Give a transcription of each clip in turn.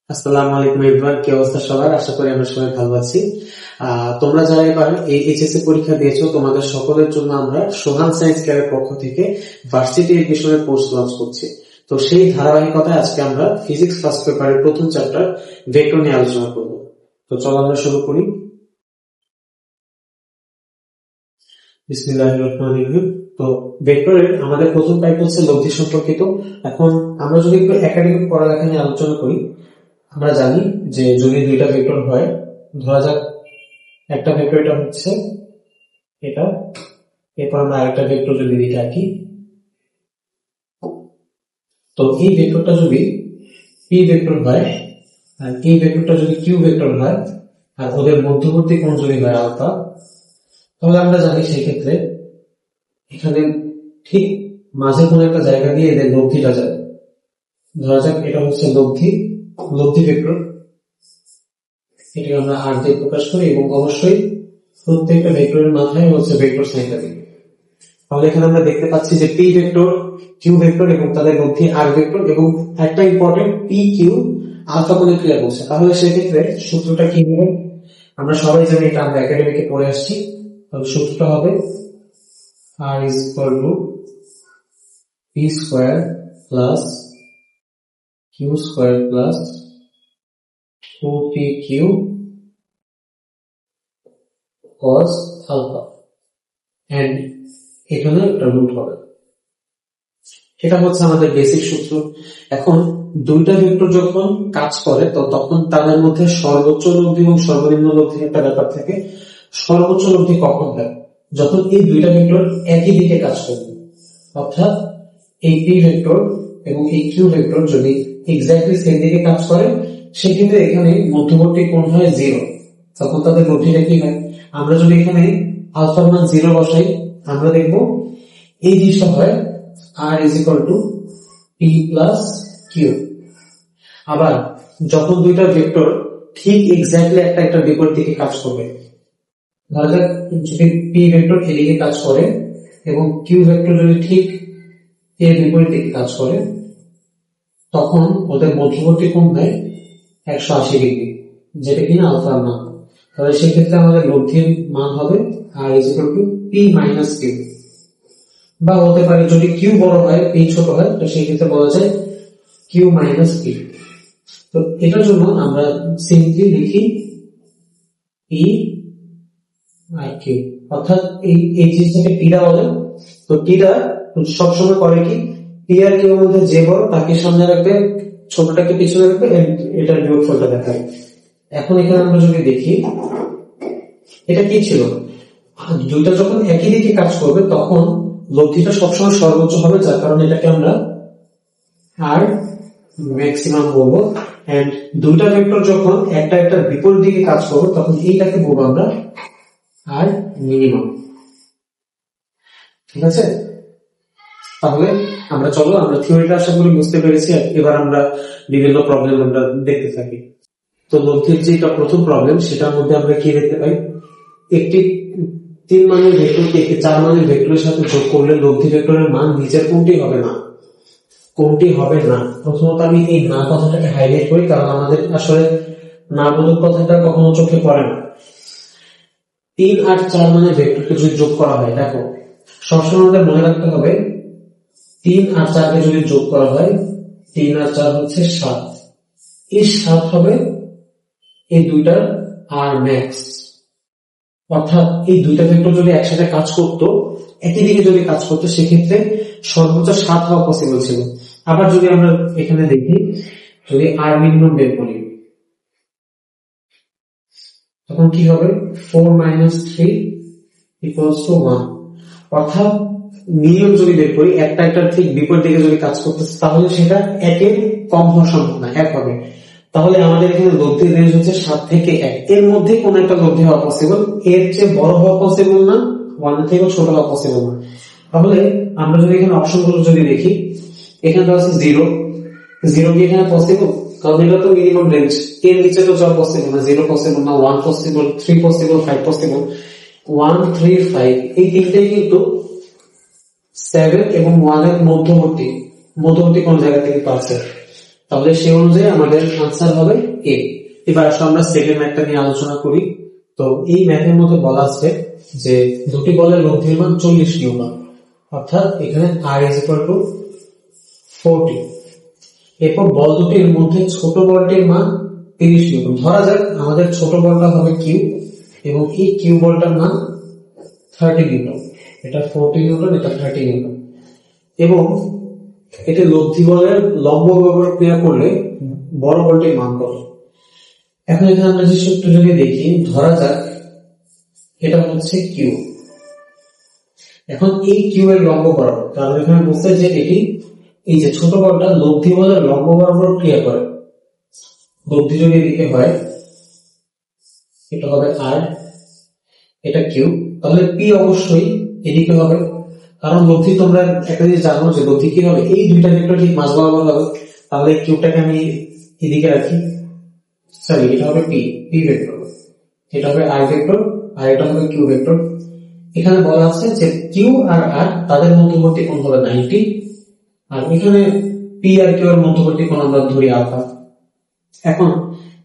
আসসালামু আলাইকুম এভরিওয়ান, কি অবস্থা সবার? আশা করি আমরা সবাই ভালো আছি। তোমরা যারা এবার এই এইচএসসি পরীক্ষা দিয়েছো, তোমাদের সকলের জন্য আমরা সোহান সায়েন্স কেয়ারের পক্ষ থেকে ভার্সিটি এডমিশনের কোর্স লঞ্চ করছি। তো সেই ধারাবাহিকতায় আজকে আমরা ফিজিক্স ফার্স্ট পেপারের প্রথম চ্যাপ্টার ভেক্টর নিয়ে আলোচনা করব। তো চলো আমরা শুরু করি। বিসমিল্লাহির রহমানির রহিম। তো ভেক্টরের আমাদের প্রথম টাইপ হচ্ছে লব্ধি সম্পর্কিত। এখন আমরা যদি একটু একাডেমিক পড়ালেখা নিয়ে আলোচনা করি, আমরা জানি যে যদি দুইটা ভেক্টর হয়, ধরা যাক একটা ভেক্টর এটা হচ্ছে এটা, এরপর আমরা আরেকটা ভেক্টর যদি দিকে আঁকি, তো এই ভেক্টরটা যদি পি ভেক্টর হয় আর এই ভেক্টরটা যদি কিউ ভেক্টর হয় আর ওদের মধ্যবর্তী কোণ যদি হয় আলফা, তাহলে আমরা জানি সেই ক্ষেত্রে এখানে ঠিক মাঝে কোন একটা জায়গা দিয়ে এদের লব্ধিটা যায়। ধরা যাক এটা হচ্ছে লব্ধি ভেক্টর, এটাকে আমরা আর দিয়ে প্রকাশ করি এবং অবশ্যই প্রত্যেকটা ভেক্টরের মাথায় হচ্ছে ভেক্টর সাইন থাকে। তাহলে এখানে আমরা দেখতে পাচ্ছি যে পি ভেক্টর, কিউ ভেক্টর এবং তাদের লব্ধি আর ভেক্টর, এবং একটা ইম্পর্টেন্ট পি কিউ আলফা কোণে ক্রিয়া করছে। তাহলে সেক্ষেত্রে সূত্রটা কি হবে? আমরা সবাই জানি, এটা আমরা একাডেমিকে পড়ে আসছি। তাহলে সূত্রটা হবে R is equal to P square plus Q square plus 2pq cos alpha and এখানে একটা রুট হবে। এটা হচ্ছে আমাদের বেসিক সূত্র। এখন দুইটা ভেক্টর যখন কাজ করে তো তখন তাদের মধ্যে সর্বোচ্চ লব্ধি এবং সর্বনিম্ন লব্ধির একটা ব্যাপার থাকে। সর্বোচ্চ লব্ধি কখন হয়? যখন এই দুইটা ভেক্টর একই দিকে কাজ করবে, অর্থাৎ এই পি ভেক্টর এবং এই কিউ ভেক্টর যদি এক্স্যাক্টলি সেম দিকে কাজ করে, সেক্ষেত্রে এখানে মধ্যবর্তী কোণ হয় 0, তখন তাদের লব্ধিটা কি হয়? আমরা যদি এখানে আলফার মান 0 বসাই, আমরা দেখব এই জিনিসটা হয় R is equal to P plus Q. আবার যখন দুইটা ভেক্টর ঠিক এক্স্যাক্টলি একটা বিপরীত দিকে কাজ করবে, ধরা যাক যদি পি ভেক্টর এদিকে কাজ করে এবং কিউ ভেক্টর যদি ঠিক এর বিপরীত দিকে কাজ করে, তখন ওদের মধ্যবর্তী কোণ হয় 180 ডিগ্রি, যেটা কিনা আলফার মান। তাহলে সেক্ষেত্রে আমাদের লব্ধির মান হবে R is equal to P minus Q. বা হতে পারে যদি কিউ বড় হয় পি ছোট হয়, তো সেই ক্ষেত্রে বলা যায় কিউ মাইনাস পি। তো এটার জন্য আমরা সিম্পলি লিখি পি আর কিউ, অর্থাৎ এই জিনিসটাকে টিটা বলে। তো টিটা সবসময় করে কি, পি আর কিউ এর মধ্যে যে বড় তাকে সামনে রাখবে, ছোটটাকে পিছনে রাখবে, এটার বিয়োগফলটা দেখায়। এখন এখানে আমরা যদি দেখি এটা কি ছিল, দুইটা যখন একই দিকে কাজ করবে তখন লব্ধিটা সবসময় সর্বোচ্চ হবে, যার কারণে এটাকে আমরা আর ম্যাক্সিমাম বলবো। এন্ড দুইটা ভেক্টর যখন একটা বিপরীত দিকে কাজ করবে তখন এইটাকে বলবো আমরা আর মিনিমাম। ঠিক আছে? তাহলে আমরা থিওরিটা আশা করি বুঝতে পেরেছি। এবার আমরা বিভিন্ন প্রবলেম আমরা দেখতে থাকি। তো লব্ধির যেটা প্রথম প্রবলেম, সেটার মধ্যে আমরা কি দেখতে পাই, একটি 3 মানের ভেক্টরকে একটি 4 মানের ভেক্টরের সাথে যোগ করলে লব্ধি ভেক্টরের মান নিচের কোনটি হবে না। প্রথমত আমি এই না কথাটাকে হাইলাইট করি, কারণ আমাদের আসলে না বোধক কথাটা কখনো চোখে পড়ে না। 3 আর 4 মানের ভেক্টরকে যদি যোগ করা হয়, দেখো সবসময় আমাদের মনে রাখতে হবে 3 আর 4 কে যদি যোগ করা হয়, 3 আর 4 হচ্ছে 7, এই 7 হবে এই দুইটার আর ম্যাক্স। অর্থাৎ এই দুইটা ভেক্টর যদি একসাথে কাজ করতো, একই দিকে যদি কাজ করতো, সেক্ষেত্রে সর্বোচ্চ 7 হওয়া পসিবল ছিল। আবার যদি আমরা এখানে দেখি, যদি আর মিনিমাম বের করি, তখন কি হবে 4 - 3 = 1। অর্থাৎ মিনিমাম যদি বের করি, একটা ঠিক বিপরীত দিকে যদি কাজ করতেছে, তাহলে সেটা একের কম হওয়া সম্ভব না, 1 হবে। তাহলে আমাদের এখানে লব্ধির রেঞ্জ হচ্ছে 7 থেকে 1, এর মধ্যে কোন একটা লব্ধি হওয়া পসিবল, এর চেয়ে বড় হওয়া পসিবল না, 1 এর থেকে ছোট হওয়া পসিবল না। তাহলে আমরা যদি এখানে অপশনগুলো যদি দেখি, এখানে তো আছে 0 কি এখানে পসিবল? কারণ এটা তো মিনিমাম রেঞ্জ, এর নিচে তো যাওয়া পসিবল না, 0 পসিবল না, 1 পসিবল, 3 পসিবল, 5 পসিবল। 1, 3, 5 এই তিনটেই কিন্তু 7 এবং 1 এর মধ্যবর্তী কোন জায়গা থেকে পাচ্ছে। তাহলে সেই অনুযায়ী আমাদের আনসার হবে এ। এবার আসলে আমরা সেকেন্ড ম্যাথটা নিয়ে আলোচনা করি। তো এই ম্যাথের মধ্যে বলা আছে যে দুটি বলের লব্ধির মান 40 নিউটন, অর্থাৎ এখানে R is equal to 40। এরপর বল দুটির মধ্যে ছোট বলটির মান 30 নিউটন। ধরা যাক আমাদের ছোট বলটা হবে কিউ এবং এই কিউ বলটার মান 30 নিউটন, এটা 40 নিউটন, এটা 30 নিউটন। এবং এটা লব্ধি বলের লম্ব বরাবর ক্রিয়া করলে বড় বলটির মান কত। এখন এখানে আমরা যে সূত্র যদি দেখি, ধরা যাক এটা হচ্ছে কিউ। এখন এই কিউ এর লম্ব বরাবর, কারণ এখানে বলছে যে এটি এই যে ছোট বলটা লব্ধি বলের লম্ব বরাবর ক্রিয়া করে। লব্ধি যদি এদিকে হয়, এটা হবে আর, এটা কিউ, তাহলে পি অবশ্যই এদিকে হবে, কারণ লব্ধি তোমরা একটা জিনিস জানো যে লব্ধি কি হবে, এই দুইটা ভেক্টর ঠিক মাঝ বরাবর হবে। তাহলে কিউটাকে আমি এদিকে রাখি, সরি এটা হবে পি, পি ভেক্টর, এটা হবে আর ভেক্টর, আর এটা হবে কিউ ভেক্টর। এখানে বলা আছে যে কিউ আর আর তাদের মধ্যবর্তী কোণ হবে 90, আর এখানে পি আর কিউ এর মধ্যবর্তী কোণ আমরা ধরি আলফা। এখন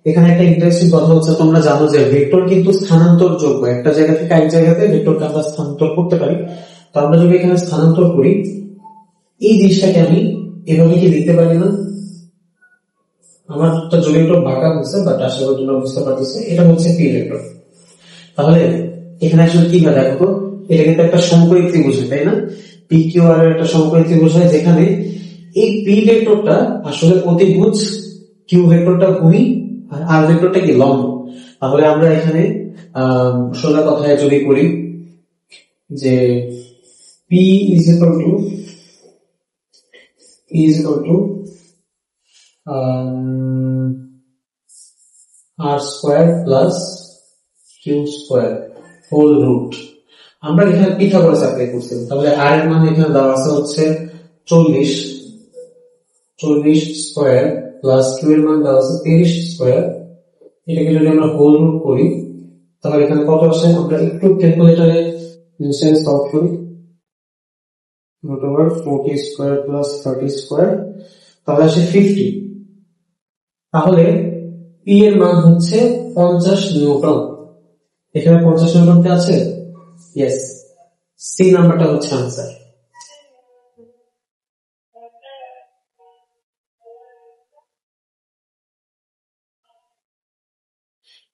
এখানে একটা ইন্টারেস্টিং কথা হচ্ছে, তোমরা জানো যে ভেক্টর কিন্তু স্থানান্তর যোগ্য, একটা জায়গা থেকে আরেক জায়গাতে ভেক্টরকে আমরা স্থানান্তর করতে পারি। তো আমরা যদি এখানে স্থানান্তর করি, এই জিনিসটাকে আমি এভাবে কি লিখতে পারি না? আমার তো যদি একটু বাঁকা হচ্ছে, বাট আশা করি তোমরা বুঝতে পারতেছো, এটা হচ্ছে পি ভেক্টর। তাহলে এখানে আসলে কি হয় দেখো তো, এটা কিন্তু একটা সমকোণী ত্রিভুজ, তাই না? পি কিউ আর এর একটা সমকোণী ত্রিভুজ হয়, যেখানে এই পি ভেক্টরটা আসলে অতিভুজ, কিউ ভেক্টরটা ভূমি, আর আর ভেক্টরটা কি লম্ব। তাহলে আমরা এখানে সোজা কথায় যদি করি যে P is equal to R square plus Q square whole root. আমরা এখানে পিথাগোরাস অ্যাপ্লাই করছি, তাহলে আর এর মান এখানে দেওয়া আছে হচ্ছে 40 স্কোয়ার প্লাস কিউ এর মান দেওয়া আছে 30 স্কোয়ার। এটাকে যদি আমরা হোল রুট করি তাহলে এখানে কত আসে, আমরা একটু ক্যালকুলেটরে নিশ্চয়ই সলভ করি। Root over 40 square plus 30 square, তাহলে আসে 50। তাহলে পি এর মান হচ্ছে 50 নিউটন। এখানে 50 নিউটন কি আছে? ইয়েস, সি নাম্বারটা হচ্ছে আনসার।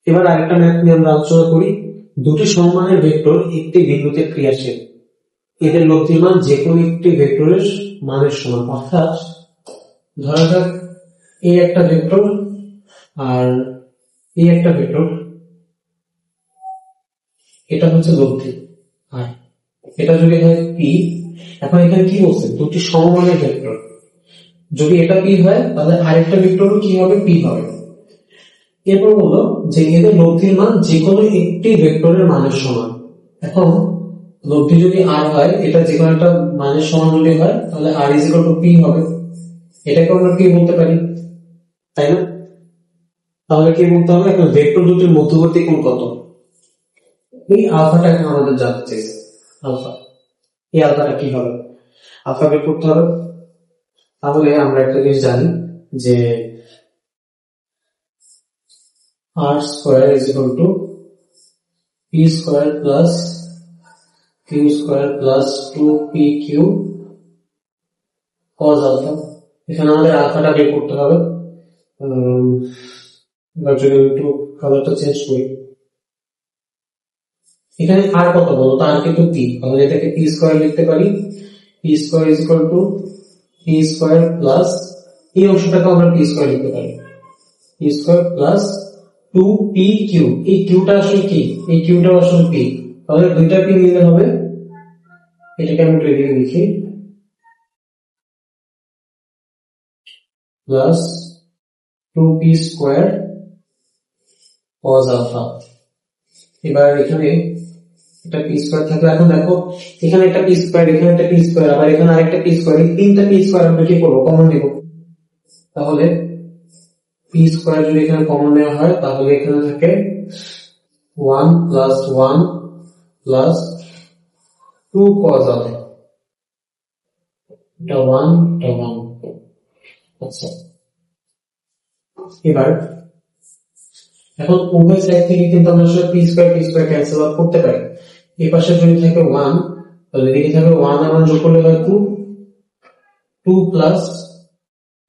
এবার আরেকটা ম্যাথ নিয়ে আমরা আলোচনা করি। দুটি সমমানের ভেক্টর একটি বিন্দুতে ক্রিয়াশীল, এদের লব্ধির মান যে কোনো একটি ভেক্টরের মানের সমান। অর্থাৎ ধরা যাক এই একটা ভেক্টর আর এই একটা ভেক্টর, এটা হচ্ছে লব্ধি, আর এটা যদি হয় পি। এখন এখানে কি বলছে, দুটি সমমানের ভেক্টর, যদি এটা পি হয় তাহলে আরেকটা ভেক্টরও কি হবে, পি হবে। এরপর হলো যে এদের লব্ধির মান যে কোনো একটি ভেক্টরের মানের সমান। এখন লব্ধি যদি আর হয়, এটা যে কোনো একটা মানের সমান যদি হয়, তাহলে আর ইজ ইকুয়াল টু পি হবে। এটাকে আমরা পি বলতে পারি, তাই না? তাহলে কি বলতে হবে, এখন ভেক্টর দুটির মধ্যবর্তী কোণ কত, এই আলফাটাকে আমাদের জানতে চাইছে। আলফা, এই আলফাটা কি হবে, আলফা বের করতে হবে। তাহলে আমরা একটা জিনিস জানি যে R square is equal to P square plus Q square plus 2pq cos alpha. এখানে আমাদের আলফাটা বের করতে হবে। এবার যদি একটু কালারটা চেঞ্জ করি, এখানে আর কত বলো, তার কিন্তু পি, তাহলে এটাকে পি স্কোয়ার লিখতে পারি। P square is equal to P square plus, এই অংশটাকে আমরা পি স্কোয়ার লিখতে পারি, পি স্কোয়ার প্লাস 2pq। এই কিউটা আসলে কি, এই কিউটা আসলে পি, তাহলে দুইটা পি নিলে হবে, এটাকে আমি একটু এদিকে লিখি, plus 2p square cos alpha. এবার এখানে একটা পি স্কোয়ার থাকলে, এখন দেখো এখানে একটা পি স্কোয়ার, এখানে একটা পি স্কোয়ার, আবার এখানে আরেকটা পি স্কোয়ার, এই তিনটা পি স্কোয়ার আমরা কি করবো, কমন নেব। তাহলে পি স্কোয়ার যদি এখানে কমন নেওয়া হয়, তাহলে এখানে থাকে 1 প্লাস 1 প্লাস 2 cos আলফা, এটা 1 এটা 1। আচ্ছা, এবার এখন উভয় সাইড থেকে কিন্তু আমরা আসলে পি স্কয়ার ক্যান্সেল আউট করতে পারি। এই পাশে যদি থাকে 1, তাহলে এদিকে থাকে 1 আর 1 যোগ করলে হয় 2 প্লাস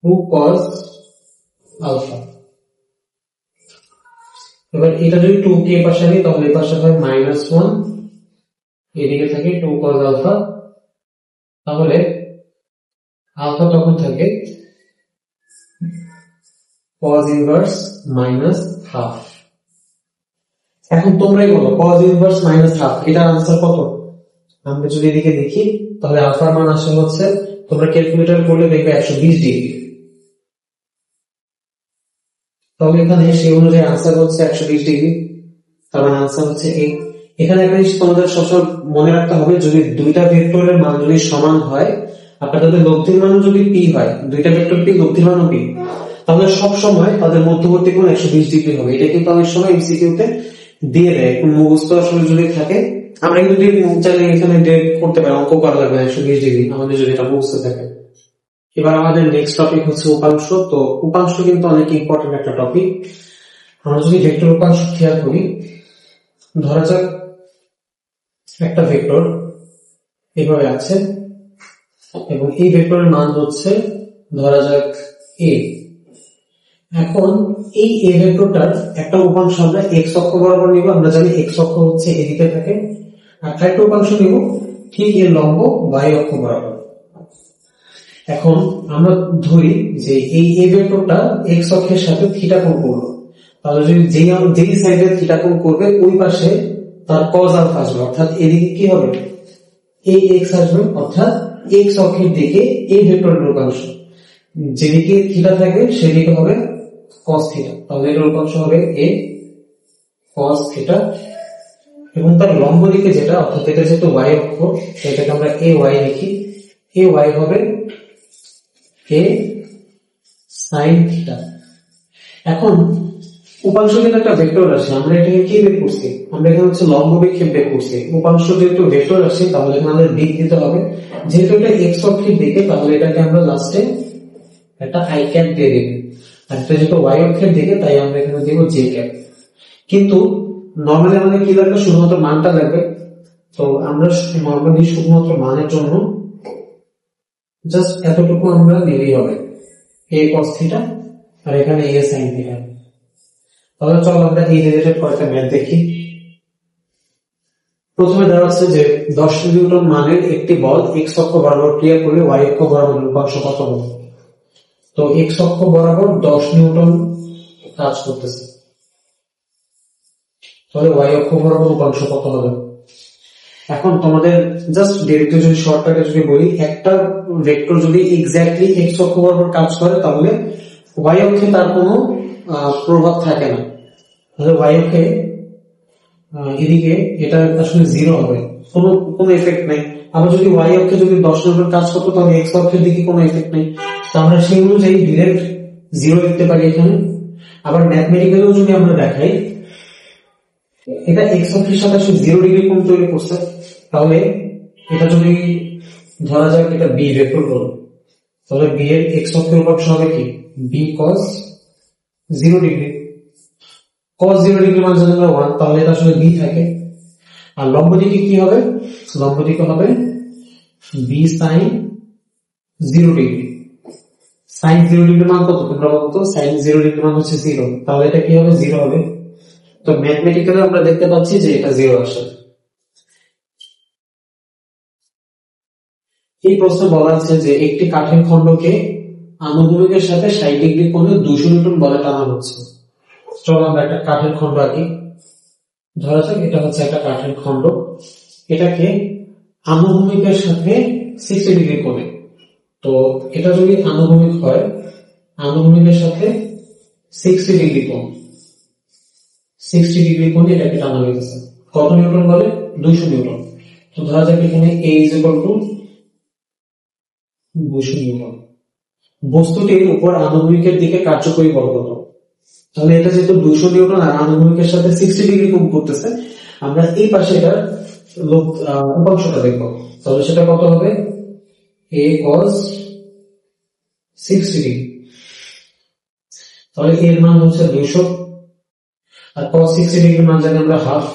2 cos আলফা। এবার এটা যদি 2 কে পাশে আনি তাহলে এই পাশে হয় -1, এদিকে থাকে 2 cos আলফা, তাহলে আলফা তখন থাকে cos ইনভার্স -হাফ। এখন তোমরাই বলো cos ইনভার্স -হাফ এটার আনসার কত? আমরা যদি এদিকে দেখি তাহলে আলফার মান আসে হচ্ছে, তোমরা ক্যালকুলেটর করলে দেখবে 120 ডিগ্রি। তাহলে এখানে সেই অনুযায়ী আনসার হচ্ছে 120 ডিগ্রি, তার মানে আনসার হচ্ছে এই। এখানে একটা জিনিস তোমাদের সবসময় মনে রাখতে হবে, যদি দুইটা ভেক্টরের মান যদি সমান হয়, আপনার তাদের লব্ধির মান যদি পি হয়, দুইটা ভেক্টর পি লব্ধির মানও পি, তাহলে সব সময় তাদের মধ্যবর্তী কোণ 120 ডিগ্রি হবে। এটা কিন্তু অনেক সময় এমসিকিউ তে দিয়ে দেয়, কোন মুখস্থ আসলে যদি থাকে। আমরা কিন্তু চাইলে এখানে ডেট করতে পারি, অঙ্ক করা লাগবে 120 ডিগ্রি আমাদের যদি এটা মুখস্থ থাকে। এবার আমাদের নেক্সট টপিক হচ্ছে উপাংশ। তো উপাংশ কিন্তু অনেক ইম্পর্টেন্ট একটা টপিক। আমরা যদি ভেক্টর উপাংশ খেয়াল করি, ধরা যাক একটা ভেক্টর এভাবে আছে এবং এই ভেক্টরের মান হচ্ছে ধরা যাক a। এখন এই a ভেক্টরটার একটা উপাংশ আমরা x অক্ষ বরাবর নিব। আমরা জানি x অক্ষ হচ্ছে এদিকে থাকে, আর আরেকটা উপাংশ নিব ঠিক এর লম্ব y অক্ষ বরাবর। এখন আমরা ধরি যে এই a ভেক্টরটা x অক্ষের সাথে থিটা কোণ করলো, তাহলে যদি যেই সাইডে থিটা কোণ করবে ওই পাশে তার cos আলফা আসবে, অর্থাৎ এদিকে কি হবে এই x আসবে, অর্থাৎ x অক্ষের দিকে এই ভেক্টরের উপাংশ যেদিকে থিটা থাকবে সেদিকে হবে cos থিটা, তাহলে এর উপাংশ হবে a cos থিটা। এবং তার লম্ব দিকে যেটা, অর্থাৎ এটা যেহেতু y অক্ষ, এটাকে আমরা ay লিখি, ay হবে a sin থিটা। এখন উপাংশ কিন্তু একটা ভেক্টর রাশি, আমরা এটাকে কি বের করছি, আমরা এখানে হচ্ছে লম্ব বিক্ষেপ বের করছি। উপাংশ যেহেতু ভেক্টর রাশি তাহলে এখানে আমাদের দিক দিতে হবে, যেহেতু এটা x অক্ষের দিকে তাহলে এটাকে আমরা লাস্টে একটা i ক্যাপ দিয়ে দেব, আর এটা যেহেতু y অক্ষের দিকে তাই আমরা এখানে দেব j ক্যাপ। কিন্তু নরমালি আমাদের কি লাগবে, শুধুমাত্র মানটা লাগবে। তো আমরা নরমালি শুধুমাত্র মানের জন্য জাস্ট এতটুকু আমরা নিলেই হবে, a cos থিটা আর এখানে a sin থিটা। তাহলে চলো আমরা এই রিলেটেড কয়েকটা ম্যাথ দেখি। প্রথমে ধরা হচ্ছে যে 10 নিউটন মানের একটি বল x অক্ষ বরাবর ক্রিয়া করলে y অক্ষ বরাবর উপাংশ কত হবে। তো x অক্ষ বরাবর 10 নিউটন কাজ করতেছে, তাহলে y অক্ষ বরাবর উপাংশ কত হবে। এখন তোমাদের জাস্ট ডিরেক্ট যদি শর্টকাটে যদি বলি, একটা ভেক্টর যদি এক্স্যাক্টলি x অক্ষ বরাবর কাজ করে তাহলে y অক্ষে তার কোনো প্রভাব থাকে না, তাহলে y অক্ষে এদিকে এটা আসলে 0 হবে, কোনো এফেক্ট নাই। আবার যদি y অক্ষে যদি 10 নিউটন কাজ করতো তাহলে x অক্ষের দিকে কোনো এফেক্ট নেই, তো আমরা সেই অনুযায়ী ডিরেক্ট 0 লিখতে পারি এখানে। আবার ম্যাথমেটিক্যালিও যদি আমরা দেখাই, এটা x অক্ষের সাথে 0 ডিগ্রি কোণ তৈরি করছে, তাহলে এটা যদি ধরা যাক এটা b ভেক্টর হলো, তাহলে b এর x অক্ষের উপাংশ হবে কি b cos 0 degree. cos 0 degree মান যদি আমরা 1, তাহলে এটা আসলে b থাকে। আর লম্ব দিকে কি হবে, লম্ব দিকে হবে b sin 0 degree. sin 0 degree মান কত তোমরা বলো তো, sin 0 ডিগ্রি মান হচ্ছে 0, তাহলে এটা কি হবে 0 হবে। তো ম্যাথমেটিক্যালি আমরা দেখতে পাচ্ছি যে এটা 0 আসে। এই প্রশ্নে বলা আছে যে একটি কাঠের খণ্ডকে আনুভূমিকের সাথে 60 ডিগ্রি কোণে 200 নিউটন বলে টানা হচ্ছে। চলো আমরা একটা কাঠের খণ্ড আঁকি। ধরা যাক এটা হচ্ছে একটা কাঠের খণ্ড, এটাকে আনুভূমিকের সাথে 60 ডিগ্রি কোণে, তো এটা যদি আনুভূমিক হয়, আনুভূমিকের সাথে 60 ডিগ্রি কোণ, 60 ডিগ্রি কোণে এটাকে টানা হয়েছে। কত নিউটন বলে 200 নিউটন। তো ধরা যাক এখানে a = 200 নিউটন। বস্তুটির উপর আনুভূমিকের দিকে কার্যকরী বল কত। তাহলে এটা যেহেতু 200 নিউটন আর আনুভূমিকের সাথে 60 ডিগ্রি কোণ করতেছে, আমরা এই পাশে এটার উপাংশটা দেখব। তাহলে সেটা কত হবে a cos 60 ডিগ্রি। তাহলে এর মান হচ্ছে 200, আর cos 60 ডিগ্রির মান জানি আমরা হাফ,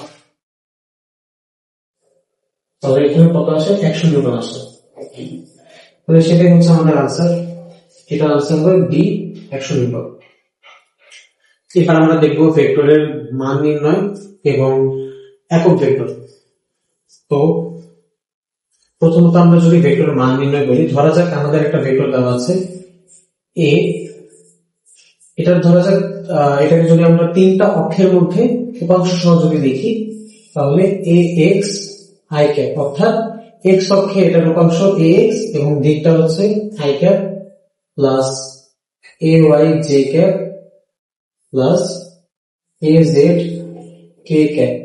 তাহলে এখানে কত আসে? 100 নিউটন আসে। তাহলে সেটাই হচ্ছে আমাদের আনসার। এটা আনসার হবে ডি, 100 নিউটন। এবার আমরা দেখবো ভেক্টরের মান নির্ণয় এবং একক ভেক্টর। তো প্রথমত আমরা যদি ভেক্টরের মান নির্ণয় করি, ধরা যাক আমাদের একটা ভেক্টর দেওয়া আছে এ, এটা ধরা যাক এটাকে যদি আমরা তিনটা অক্ষের মধ্যে উপাংশ সহ যদি লিখি, তাহলে এ এক্স আই ক্যাপ, অর্থাৎ এক্স অক্ষে এটার উপাংশ এ এক্স এবং দিকটা হচ্ছে I cap plus A Y J cap plus A Z K cap.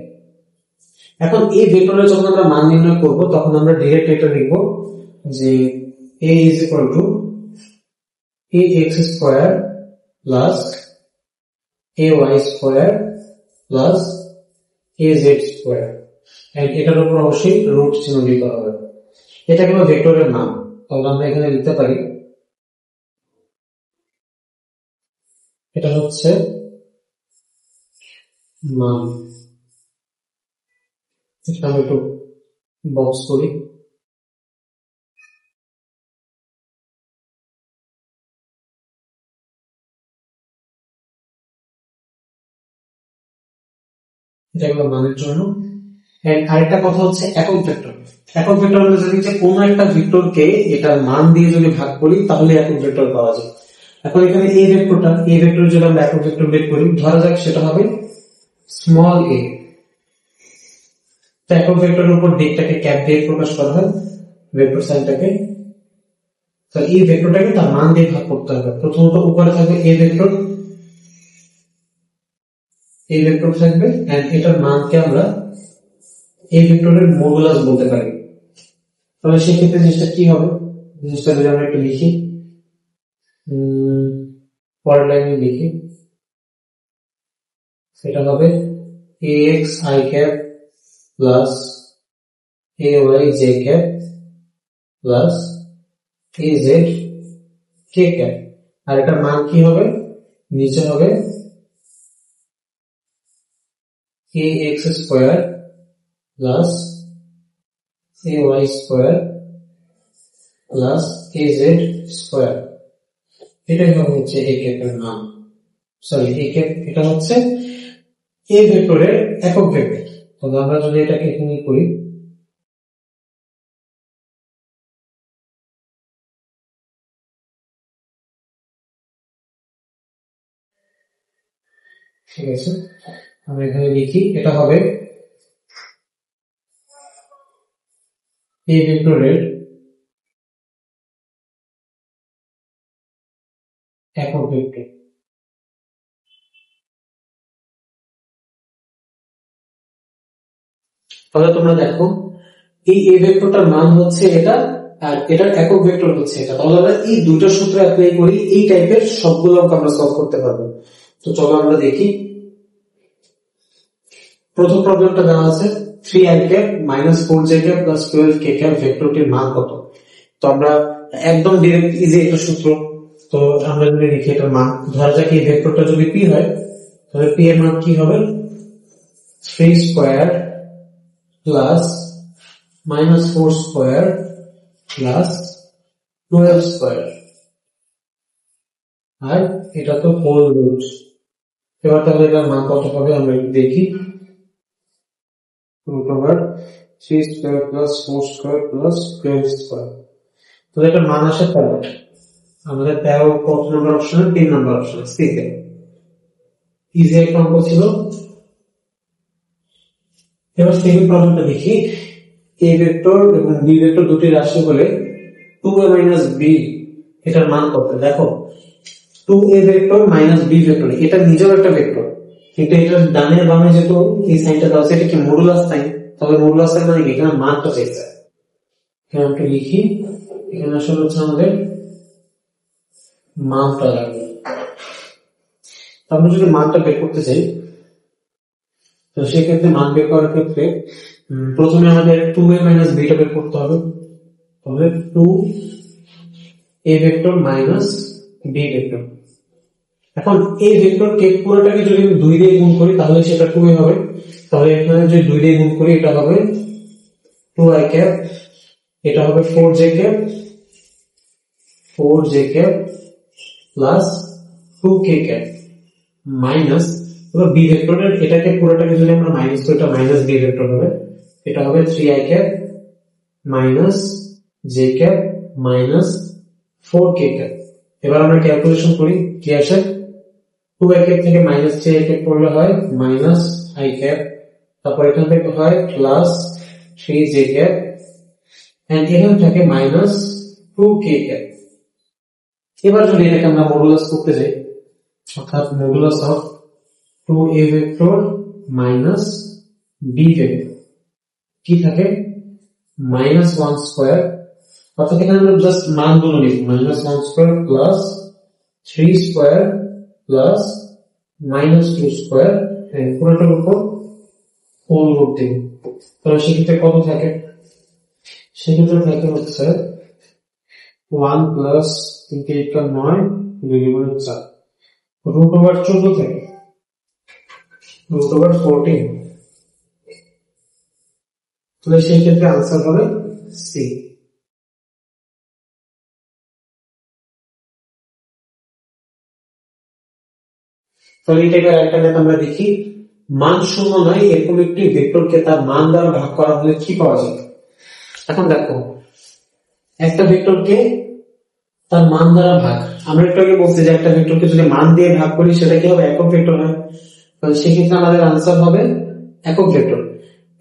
এখন এই ভেক্টরের যখন আমরা মান নির্ণয় করব, তখন আমরা ডিরেক্ট এটা লিখব যে a is equal to ax square plus ay square plus az square, and এটার উপর অবশ্যই রুট চিহ্ন দিতে হবে। এটা হলো ভেক্টরের মান। তাহলে আমরা এখানে লিখতে পারি এটা হচ্ছে মান। এটা আমি একটু বক্স করি। এটা হলো মানের জন্য। আরেকটা কথা হচ্ছে একক ভেক্টর। একক ভেক্টর আমরা জানি যে কোন একটা ভেক্টরকে এটার মান দিয়ে যদি ভাগ করি তাহলে একক ভেক্টর পাওয়া যায়। এখন এখানে এই ভেক্টরটা, এই ভেক্টর যদি আমরা একক ভেক্টর বের করি, ধরা যাক সেটা হবে স্মল এ। তো একক ভেক্টরের উপর দিকটাকে ক্যাপ দিয়ে প্রকাশ করা হয়, ভেক্টর সাইনটাকে। তো এই ভেক্টরটাকে তার মান দিয়ে ভাগ করতে হবে। প্রথমত উপরে থাকবে এ ভেক্টর, এই ভেক্টর থাকবে, এন্ড এটার মানকে আমরা এই ভেক্টরের মডুলাস বলতে পারি। তাহলে সেক্ষেত্রে জিনিসটা কি হবে? জিনিসটা যদি আমরা একটু লিখি, পরের লাইনে লিখি, সেটা হবে ax i cap plus ay j cap plus az k cap, আর এটার মান কি হবে? নিচে হবে ax square plus ay square plus az square. এটাই হচ্ছে a cap এর মান। সরি, a cap এটা হচ্ছে a ভেক্টরের একক ভেক্টর। তাহলে আমরা যদি এটাকে এখানে করি, ঠিক আছে, আমরা এখানে লিখি এটা হবে a ভেক্টরের একক ভেক্টর। তাহলে তোমরা দেখো এই a ভেক্টরটার মান হচ্ছে এটা, আর এটার একক ভেক্টর হচ্ছে এটা। তাহলে আমরা এই দুইটা সূত্র অ্যাপ্লাই করি, এই টাইপের সবগুলো অঙ্ক আমরা সলভ করতে পারবো। তো চলো আমরা দেখি। প্রথম প্রবলেমটা দেওয়া আছে 3i cap minus 4j cap plus 12k cap ভেক্টরটির মান কত? তো আমরা একদম ডাইরেক্ট ইজি একটা সূত্র। তো আমরা যদি লিখি এটার মান, ধরা যাক এই ভেক্টরটা যদি p হয়, তাহলে p এর মান কি হবে? 3 square plus minus 4 square plus 12 square, আর এটা তো হোল রুট। এবার তাহলে এটার মান কত হবে আমরা দেখি। root over 3 square plus 4 square plus 12 square। তো এটার মান আসে 13। আমাদের 13 কত নম্বর অপশন? 3 নম্বর অপশন, সি তে। ইজি একটা অঙ্ক ছিল। এবার সেকেন্ড প্রবলেমটা দেখি। a ভেক্টর এবং b ভেক্টর দুটি রাশি হলে 2a minus b এটার মান কত? দেখো 2a vector minus b vector, এটা নিজেও একটা ভেক্টর, কিন্তু এটার ডানে বামে যেহেতু এই সাইনটা দেওয়া আছে, এটা কি মডুলাস সাইন। তাহলে মডুলাস সাইন মানে কি? এখানে মানটা চাইছে। এখানে আমরা লিখি, এখানে আসলে হচ্ছে আমাদের মানটা লাগবে। আমরা যদি মানটা বের করতে চাই, তো সেক্ষেত্রে মান বের করার ক্ষেত্রে প্রথমে আমাদের 2a minus b টা বের করতে হবে। তাহলে 2a vector minus b vector, এখন এই ভেক্টরকে পুরোটাকে যদি আমি 2 দিয়ে গুণ করি তাহলে সেটা 2 হবে। তাহলে এখানে যদি 2 দিয়ে গুণ করি এটা হবে 2i ক্যাপ, এটা হবে 4j cap, 4j cap plus 2k cap minus, এবার বি ভেক্টরের এটাকে পুরোটাকে যদি আমরা মাইনাস করি এটা মাইনাস বি ভেক্টর হবে, এটা হবে 3i cap minus j cap minus 4k cap. এবার আমরা ক্যালকুলেশন করি কি আসে, 2i ক্যাপ থেকে মাইনাস 3i ক্যাপ করলে হয় মাইনাস i ক্যাপ, তারপর এখান থেকে হয় প্লাস 3j ক্যাপ এন্ড এখান থেকে মাইনাস 2k ক্যাপ। এবার যদি এটাকে আমরা মডুলাস করতে যাই, অর্থাৎ modulus of 2a vector minus b vector কি থাকে মাইনাস 1 স্কয়ার, অর্থাৎ এখানে আমরা জাস্ট মানগুলো লিখব, minus 1 square plus 3 square plus minus 2 square and পুরোটার উপর হোল রুট দেব। তাহলে সেক্ষেত্রে কত থাকে, সেক্ষেত্রে থাকে হচ্ছে 1 প্লাস 3 কা 9 2 4 রুট ওভার 14 থাকে, রুট ওভার 14। তাহলে সেই ক্ষেত্রে आंसर হবে সি। তাহলে এটাকে আরেকটা আমরা দেখি, মান শূন্য নয় এরকম একটি ভেক্টরকে তার মান দ্বারা ভাগ করা হলে কি পাওয়া যায়। এখন দেখো একটা ভেক্টরকে তার মান দ্বারা ভাগ, আমরা একটু আগে বলছি যে একটা ভেক্টরকে যদি মান দিয়ে ভাগ করি সেটা কি হবে একক ভেক্টর হয়, তাহলে সেক্ষেত্রে আমাদের आंसर হবে একক ভেক্টর।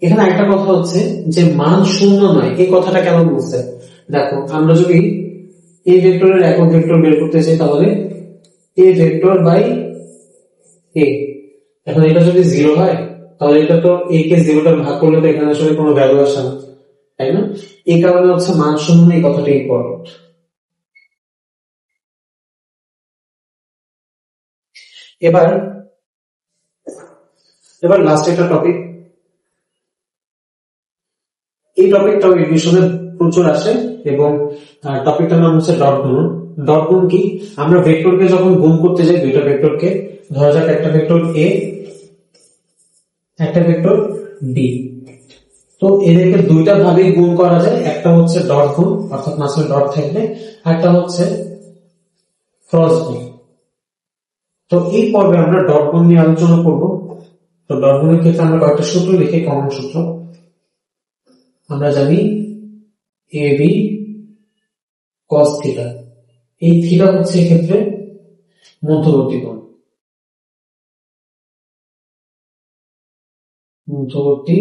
এখানে একটা কথা হচ্ছে যে মান শূন্য নয়, এই কথাটা কেন বলছে, দেখো আমরা যদি a ভেক্টরের একক ভেক্টর বের করতে চাই তাহলে a ভেক্টর বাই a, এখন এটা যদি 0 হয় তাহলে এটা তো a কে 0 দ্বারা ভাগ করলে তো এখানে আসলে কোনো ভ্যালু আসে না, তাই না? এই কারণে হচ্ছে মান শূন্য এই কথাটা ইম্পর্টেন্ট। এবার লাস্ট একটা টপিক, এই টপিকটাও এডমিশনে প্রচুর আসে এবং টপিকটার নাম হচ্ছে ডট গুণন। ডট গুণ কি, আমরা ভেক্টরকে যখন গুণ করতে যাই দুইটা ভেক্টরকে, ধরা যাক একটা ভেক্টর এ একটা ভেক্টর বি, তো এদেরকে দুইটা ভাবেই গুণ করা যায়, একটা হচ্ছে ডট গুণ অর্থাৎ মাঝখানে ডট থাকবে, একটা হচ্ছে ক্রস গুণ। তো এই পর্বে আমরা ডট গুণ নিয়ে আলোচনা করব। তো ডট গুণের ক্ষেত্রে আমরা কয়েকটা সূত্র লিখি, কমন সূত্র আমরা জানি এ বি কস থিটা, এই থিটা হচ্ছে এক্ষেত্রে মধ্যবর্তী কোণ, মধ্যবর্তী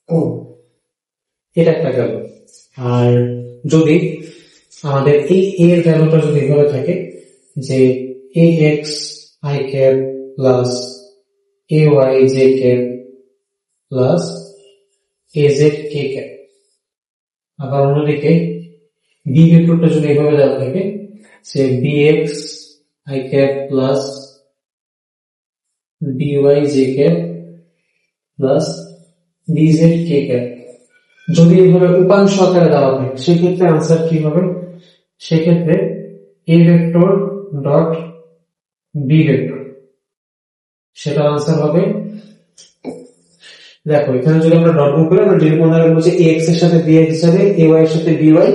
কোণ, এটা একটা গেল। আর যদি আমাদের এই a এর ভ্যালুটা যদি এভাবে থাকে যে ax i cap plus ay j cap plus az k cap, আবার অন্যদিকে b ভেক্টরটা যদি এভাবে দেওয়া থাকে যে bx i cap plus by j cap plus bz k cap, যদি এইভাবে উপাংশ আকারে দেওয়া হয় সেক্ষেত্রে आंसर কি হবে, সেক্ষেত্রে a vector dot b vector সেটা आंसर হবে, দেখো এখানে যদি আমরা ডট গুণ করি আমরা ডিরেক্ট মনে রাখবো যে ax এর সাথে bx হিসাবে ay এর সাথে by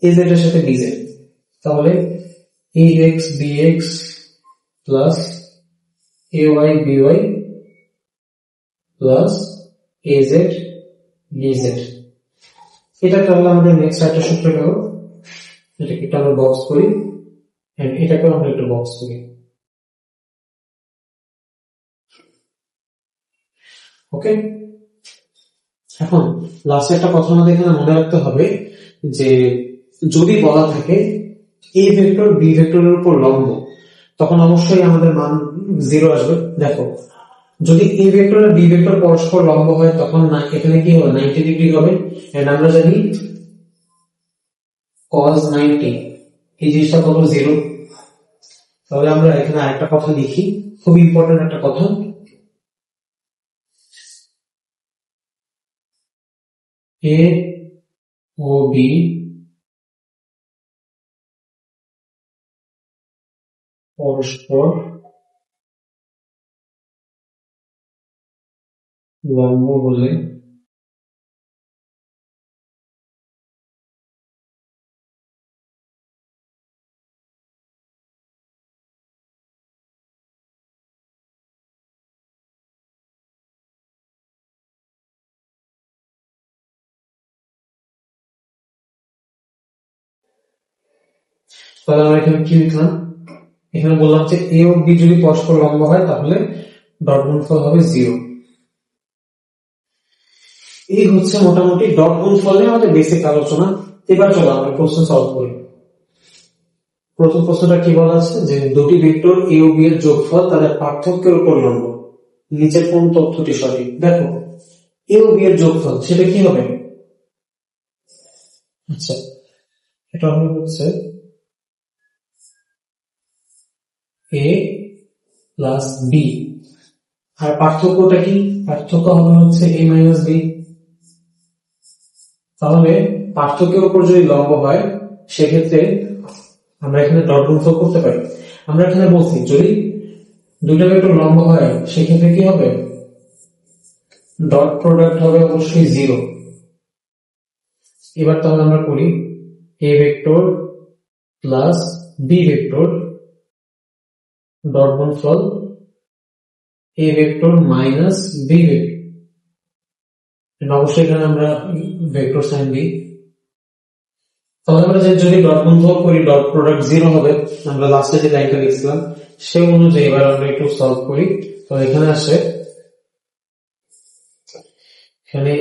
az এর সাথে bz, তাহলে ax bx plus ay by plus az bz। এটা তাহলে আমাদের নেক্সট একটা সূত্র গেল, এটাকে একটু আমরা বক্স করি এন্ড এটাকে আমরা একটু বক্স করি। ওকে, এখন লাস্ট একটা কথা আমাদের এখানে মনে রাখতে হবে যে যদি বলা থাকে a ভেক্টর b ভেক্টরের উপর লম্ব তখন অবশ্যই আমাদের মান 0 আসবে। দেখো যদি a ভেক্টর আর b ভেক্টর পরস্পর লম্ব হয় তখন না এখানে কি হবে 90 ডিগ্রি হবে, এন্ড আমরা জানি cos 90 এই জিনিসটা কত 0। তাহলে আমরা এখানে আরেকটা কথা লিখি, খুব ইম্পর্টেন্ট একটা কথা, a ও b পরস্পর লম্ব হলে তাহলে আমরা এখানে কি লিখলাম? এখানে বললাম যে এ ও বি যদি পরস্পর লম্ব হয় তাহলে ডট গুণফল হবে 0। এই হচ্ছে মোটামুটি ডট গুণফল নিয়ে আমাদের বেসিক আলোচনা। এবার চলো আমরা প্রশ্ন সলভ করি। প্রথম প্রশ্নটা কি বলা আছে যে দুটি ভেক্টর এ ও বি এর যোগফল তাদের পার্থক্যের উপর লম্ব, নিচের কোন তথ্যটি সঠিক? দেখো এ ও বি এর যোগফল সেটা কি হবে? আচ্ছা, এটা হচ্ছে এ প্লাস বি, আর পার্থক্যটা কি? পার্থক্য হবে হচ্ছে এ মাইনাস বি। তাহলে পার্থক্যের উপর যদি লম্ব হয় সেক্ষেত্রে আমরা এখানে ডট গুণফল করতে পারি। আমরা এখানে বলছি যদি দুইটা ভেক্টর লম্ব হয় সেক্ষেত্রে কি হবে? ডট প্রোডাক্ট হবে অবশ্যই 0। এবার তাহলে আমরা করি A vector plus B vector dot গুণফল A vector minus B vector. অবশ্যই এখানে আমরা ভেক্টর সাইন দিই। তাহলে আমরা যদি ডট গুণফল করি ডট প্রোডাক্ট 0 হবে। আমরা লাস্টে যে লাইনটা লিখছিলাম সেই অনুযায়ী এবার আমরা একটু সলভ করি। তো এখানে আসে, এখানে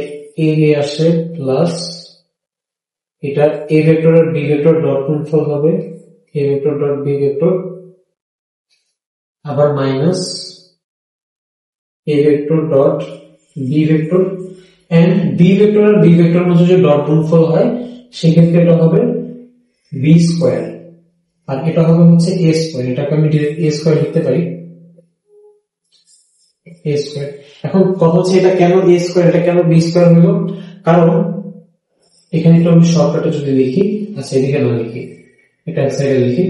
এ আসে প্লাস এটা এ ভেক্টর আর বি ভেক্টর ডট গুণফল হবে A vector dot B vector, আবার minus A vector dot B vector, and B vector আর বি ভেক্টর মধ্যে যদি ডট গুণফল হয় সেক্ষেত্রে এটা হবে বি স্কয়ার, আর এটা হবে হচ্ছে এ স্কয়ার। এটাকে আমি ডিরেক্ট এ স্কয়ার লিখতে পারি, এ স্কয়ার। এখন কথা হচ্ছে এটা কেন এ স্কয়ার, এটা কেন বি স্কয়ার হলো? কারণ এখানে একটু আমি শর্টকাটে যদি লিখি, আচ্ছা এদিকে না লিখি, এটা এক সাইডে লিখি।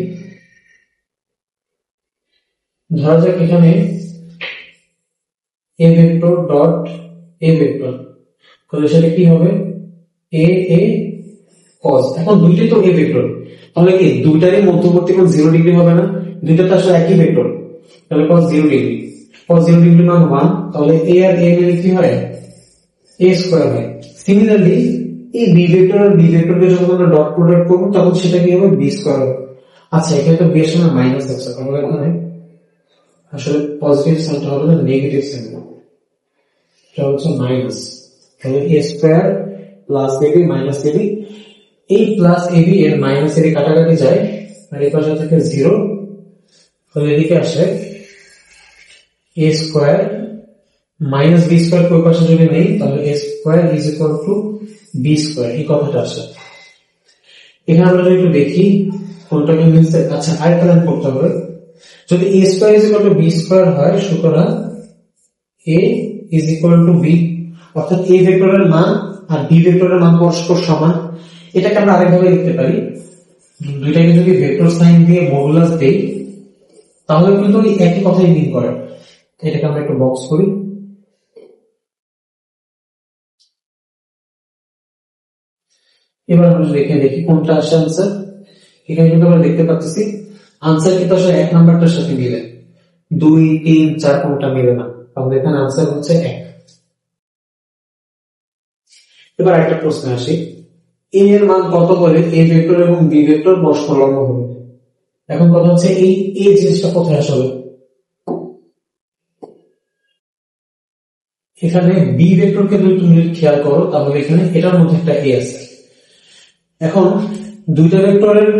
ধরা যাক এখানে এ ভেক্টর ডট এ ভেক্টর, তাহলে সেটা কি হবে? এ এ cos। এখন দুইটাই তো এ ভেক্টর, তাহলে কি দুইটারই মধ্যবর্তী কোণ 0 ডিগ্রি হবে না? দুইটা তো আসলে একই ভেক্টর, তাহলে cos 0 ডিগ্রি। cos 0 ডিগ্রি মান 1, তাহলে a আর a মিলে কি হয়? a স্কয়ার হয়। সিমিলারলি এই বি ভেক্টর আর বি ভেক্টরকে যখন আমরা ডট প্রোডাক্ট করব তখন সেটা কি হবে? বি স্কয়ার হবে। আচ্ছা, এখানে তো বি এর সঙ্গে মাইনাস আছে, তাহলে এখানে আসলে পজিটিভ সাইনটা হবে না, নেগেটিভ সাইন, এটা হচ্ছে মাইনাস। তাহলে a square plus ab minus ab, এই প্লাস ab এর মাইনাস এর কাটাকাটি যায় আর এই পাশে থাকে 0, তাহলে এদিকে আসে a square minus B square ওই পাশে যদি নেই তাহলে a square is equal to B square, এই কথাটা আসে। এখানে আমরা যদি একটু দেখি কোনটাকে মিলছে। আচ্ছা, আরেকটা লাইন করতে হবে, যদি a square is equal to B square হয় সুতরাং a is equal to B, অর্থাৎ a ভেক্টরের মান আর বি ভেক্টরের মান পরস্পর সমান। এটাকে আমরা আরেকভাবে লিখতে পারি, দুইটাকে যদি ভেক্টর সাইন দিয়ে মডুলাস দেই তাহলে কিন্তু এই একই কথাই মিন করে। এটাকে আমরা একটু বক্স করি। এবার আমরা দেখি কোনটা আসে আনসার। এখানে কিন্তু আমরা দেখতে পাচ্ছি আনসার কিন্তু আসলে এক নাম্বারটার সাথে মিলে, 2, 3, 4 কোনটা মিলে না, তাহলে এখানে আনসার হচ্ছে 1। এবার একটা প্রশ্ন আসি, a এর মান কত হলে a ভেক্টর এবং b ভেক্টর পরস্পর লম্ব হবে? এখন কথা হচ্ছে এই a জিনিসটা কোথায় আসলে? এখানে b ভেক্টরকে যদি তুমি খেয়াল করো তাহলে এখানে এটার মধ্যে একটা a আছে। এখন দুইটা ভেক্টরের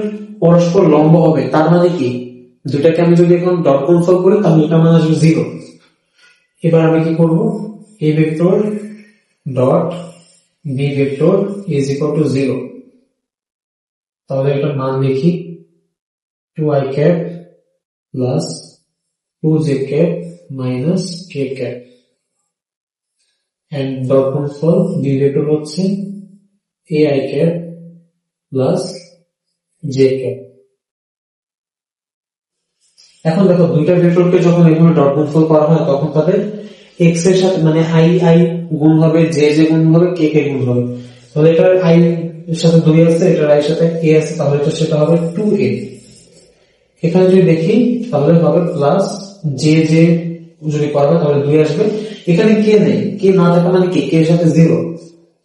পরস্পর লম্ব হবে তার মানে কি দুইটাকে আমি যদি এখন ডট গুণফল করি তাহলে এটা মানে আসবে 0। এবার আমি কি করব? a vector dot b vector is equal to 0, তাহলে এটার মান লিখি 2i cap plus 2j cap minus k cap, and dot গুণফল b ভেক্টর হচ্ছে ai cap plus j cap. এখন দেখো দুইটা ভেক্টরকে যখন এভাবে ডট গুণফল করা হয় তখন তাদের এক্স এর সাথে মানে আই আই গুণ হবে, জে জে গুণ হবে, কে কে গুণ হবে। তাহলে এটার আই এর সাথে 2 আছে, এটার আই এর সাথে a আছে, তাহলে এটা সেটা হবে 2a। এখানে যদি দেখি তাহলে হবে প্লাস জে জে যদি করা হয় তাহলে 2 আসবে। এখানে কে নেই, কে না থাকা মানে কি কে এর সাথে 0,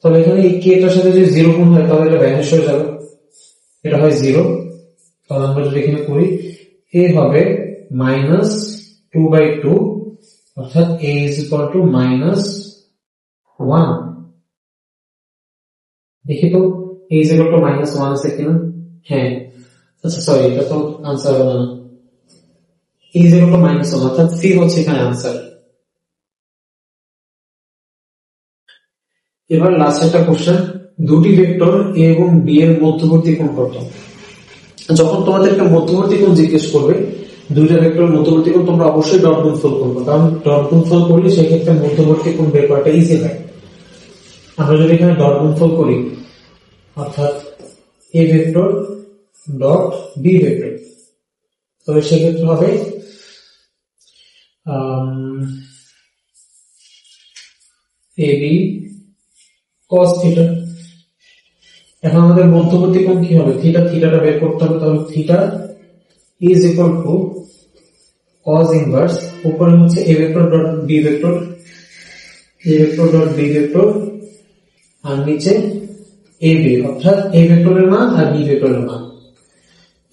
তাহলে এখানে এই কে এর সাথে যদি 0 গুণ হয় তাহলে এটা ভ্যানিশ হয়ে যাবে, এটা হয় 0। তাহলে আমরা যদি এখানে করি a হবে -2/2 অর্থাৎ a -1। দেখি তো a -1 আছে কিনা। হ্যাঁ, আচ্ছা সরি, এটা তো আনসার হবে না, a -1 অর্থাৎ c হচ্ছে এখানে আনসার। এবার লাস্ট একটা কোশ্চেন, দুটি ভেক্টর a এবং b এর মধ্যবর্তী কোণ কত? যখন তোমাদেরকে মধ্যবর্তী কোণ জিজ্ঞেস করবে, দুইটা ভেক্টরের মধ্যবর্তী কোণ, তোমরা অবশ্যই ডট গুণফল করবে, কারণ ডট গুণফল করলে সেই ক্ষেত্রে মধ্যবর্তী কোণ বের করাটা ইজি হয়। আমরা যদি এখানে ডট গুণফল করি অর্থাৎ a vector dot b vector, তবে সেক্ষেত্রে হবে ab cos থিটা। এখন আমাদের মধ্যবর্তী কোণ কি হবে, থিটা, থিটাটা বের করতে হবে। তাহলে theta is equal to cos inverse, উপরে হচ্ছে a vector dot b vector, a vector dot b vector, আর নিচে ab অর্থাৎ a ভেক্টরের মান আর b ভেক্টরের মান।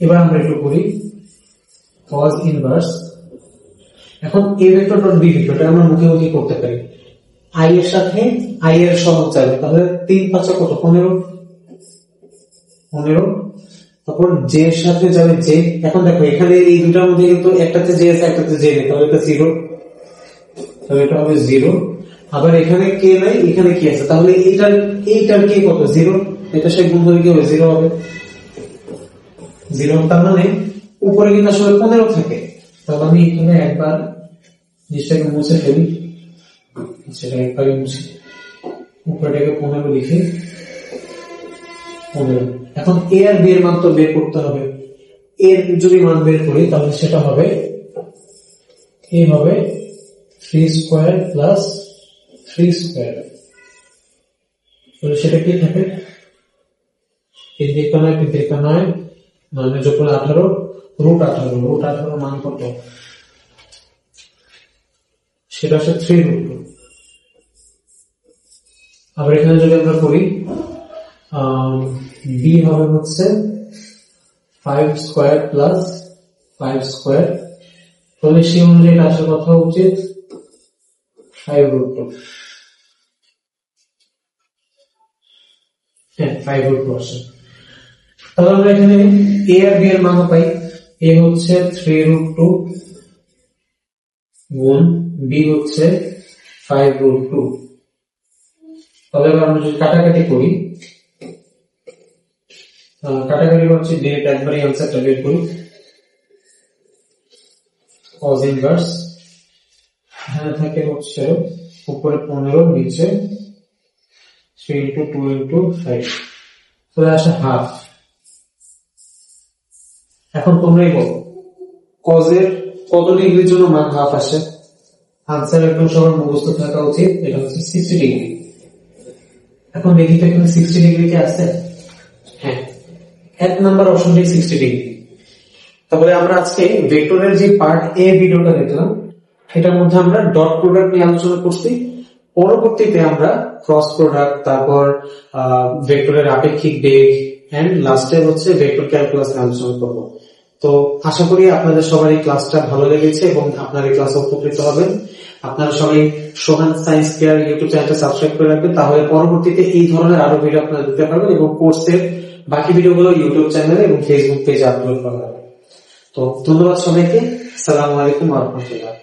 এবার আমরা একটু করি cos ইনভার্স। এখন a ভেক্টর ডট b ভেক্টরটা আমরা মুখোমুখি করতে পারি, i এর সাথে i এর সহগ চাইবে, তাহলে 3 5 কত 15, তারপর j এর সাথে যাবে j। এখন দেখো এখানে এই দুটার মধ্যে কিন্তু একটাতে j আছে একটাতে j নেই, তাহলে এটা 0, তাহলে এটা হবে 0। আবার এখানে কে নাই, এখানে কি আছে, তাহলে এইটার কে কত 0, এটা সে গুণ করে কি হবে 0 হবে 0। তার মানে উপরে কিন্তু আসলে 15 থাকে। তাহলে আমি এখানে একবার জিনিসটাকে মুছে ফেলি, সেটা একবারে মুছে উপরেটাকে 15 লিখে 15। এখন a আর b এর মান তো বের করতে হবে, এর যদি মান বের করি তাহলে সেটা হবে a হবে 3 স্কয়ার প্লাস 3 স্কয়ার, তাহলে সেটা কি থাকে 3 দিকে 9 মানে যখন 18 √18 মান কত, সেটা হচ্ছে 3√2। আবার এখানে যদি আমরা করি b হবে হচ্ছে 5 স্কয়ার প্লাস 5 স্কয়ার, তাহলে সেই অনুযায়ী এটা আসার কথা উচিত 5√2। হ্যাঁ 5√2 আসে। তাহলে আমরা এখানে a আর b এর মান পাই, a হচ্ছে 3√2 গুণ b হচ্ছে 5√2। তাহলে আমরা যদি কাটাকাটি করি, কাটাকাটি হচ্ছে ডিরেক্ট একবারই आंसरটা বের করি। cos ইনভার্স এখানে থাকে হচ্ছে উপরে 15 নিচে 3 * 2 * 5, তাহলে আসে হাফ। এখন তোমরাই বলো cos এর কত ডিগ্রির জন্য মান হাফ আসে? आंसर একদম সবার মুখস্থ থাকা উচিত, এটা হচ্ছে 60 ডিগ্রি। এখন দেখি তো এখানে 60 ডিগ্রি কি আছে। হ্যাঁ, এক নাম্বার অপশনটাই 60 ডিগ্রি। তাহলে আমরা আজকে ভেক্টরের যে পার্ট এ ভিডিওটা দেখলাম, এটার মধ্যে আমরা ডট প্রোডাক্ট নিয়ে আলোচনা করছি। পরবর্তীতে আমরা ক্রস প্রোডাক্ট, তারপর ভেক্টরের আপেক্ষিক বেগ এন্ড লাস্টে হচ্ছে ভেক্টর ক্যালকুলাস নিয়ে আলোচনা করব। তো আশা করি আপনাদের সবার এই ক্লাসটা ভালো লেগেছে এবং আপনারা এই ক্লাসে উপকৃত হবেন। আপনারা সবাই সোহান সায়েন্স কেয়ার ইউটিউব চ্যানেলটা সাবস্ক্রাইব করে রাখবেন, তাহলে পরবর্তীতে এই ধরনের আরো ভিডিও আপনারা দেখতে পারবেন এবং কোর্সের বাকি ভিডিওগুলো ইউটিউব চ্যানেলে এবং ফেসবুক পেজে আপলোড করা হবে। তো ধন্যবাদ সবাইকে, আসসালামু আলাইকুম ওয়া রাহমাতুল্লাহ।